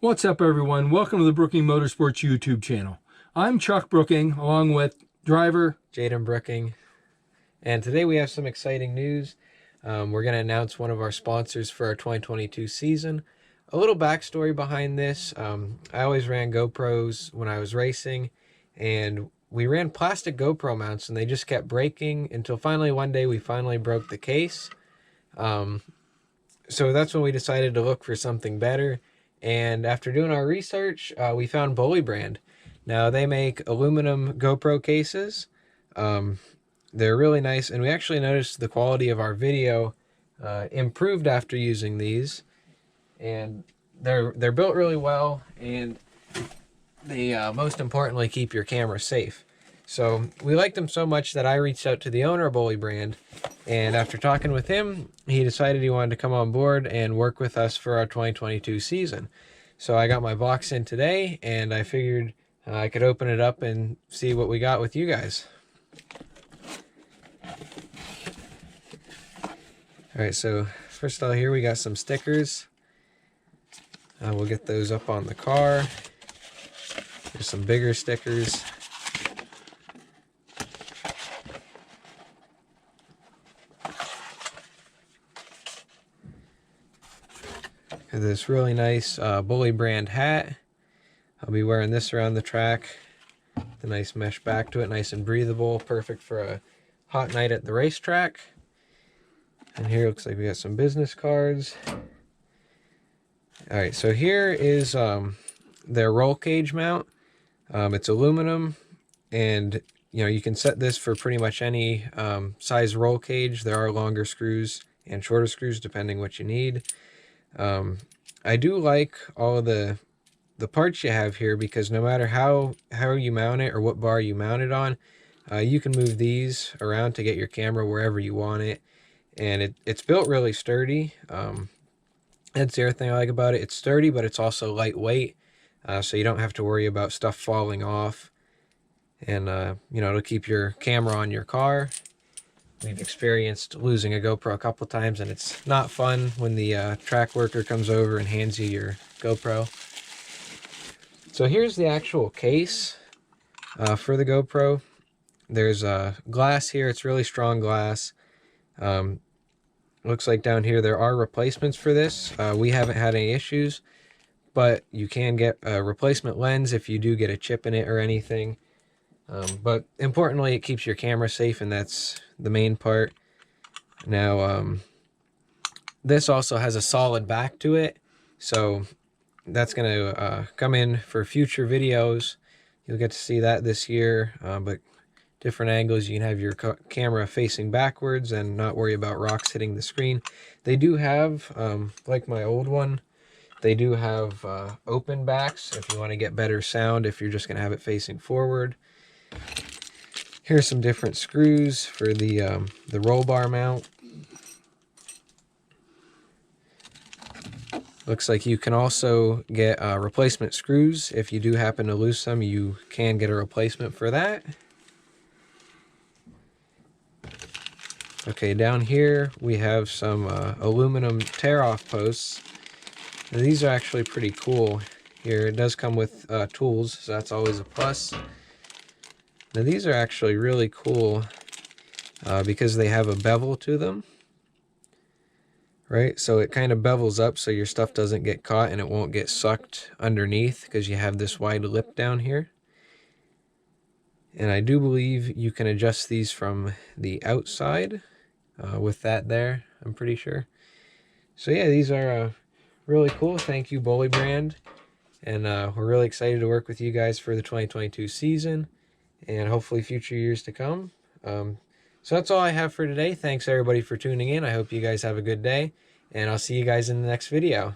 What's up, everyone? Welcome to the Brooking Motorsports YouTube channel. I'm Chuck Brooking, along with driver Jaden Brooking, and today we have some exciting news. We're going to announce one of our sponsors for our 2022 season. A little backstory behind this. I always ran GoPros when I was racing, and we ran plastic GoPro mounts, and they just kept breaking until finally one day we finally broke the case. So that's when we decided to look for something better. And after doing our research, we found Bully Brand. Now they make aluminum GoPro cases. They're really nice, and we actually noticed the quality of our video improved after using these. And they're built really well, and they most importantly keep your camera safe. So we liked them so much that I reached out to the owner of Bully Brand, and after talking with him, he decided he wanted to come on board and work with us for our 2022 season. So I got my box in today, and I figured I could open it up and see what we got with you guys. Alright, so first of all, here we got some stickers. We'll get those up on the car. There's some bigger stickers. This really nice Bully Brand hat. I'll be wearing this around the track. The nice mesh back to it, nice and breathable, perfect for a hot night at the racetrack. And here looks like we got some business cards. Alright, so here is their roll cage mount. It's aluminum, and you can set this for pretty much any size roll cage. There are longer screws and shorter screws depending what you need. I do like all of the parts you have here, because no matter how you mount it or what bar you mount it on, you can move these around to get your camera wherever you want it. And it's built really sturdy. That's the other thing I like about it. It's sturdy, but it's also lightweight, so you don't have to worry about stuff falling off. And it'll keep your camera on your car. We've experienced losing a GoPro a couple times, and it's not fun when the track worker comes over and hands you your GoPro. So here's the actual case for the GoPro. There's glass here. It's really strong glass. Looks like down here there are replacements for this. We haven't had any issues, but you can get a replacement lens if you do get a chip in it or anything. But importantly, it keeps your camera safe, and that's the main part. Now, this also has a solid back to it, so that's going to come in for future videos. You'll get to see that this year, but different angles. You can have your camera facing backwards and not worry about rocks hitting the screen. They do have, like my old one, they do have open backs if you want to get better sound, if you're just going to have it facing forward. Here's some different screws for the roll bar mount. Looks like you can also get replacement screws. If you do happen to lose some, you can get a replacement for that. Okay, down here we have some aluminum tear-off posts. Now, these are actually pretty cool. Here it does come with tools, so that's always a plus. Now these are actually really cool because they have a bevel to them. Right, so it kind of bevels up so your stuff doesn't get caught and it won't get sucked underneath, because you have this wide lip down here. And I do believe you can adjust these from the outside with that there, I'm pretty sure. So yeah, these are really cool. Thank you, Bully Brand. And we're really excited to work with you guys for the 2022 season, and hopefully future years to come. So that's all I have for today. Thanks everybody for tuning in. I hope you guys have a good day, and I'll see you guys in the next video.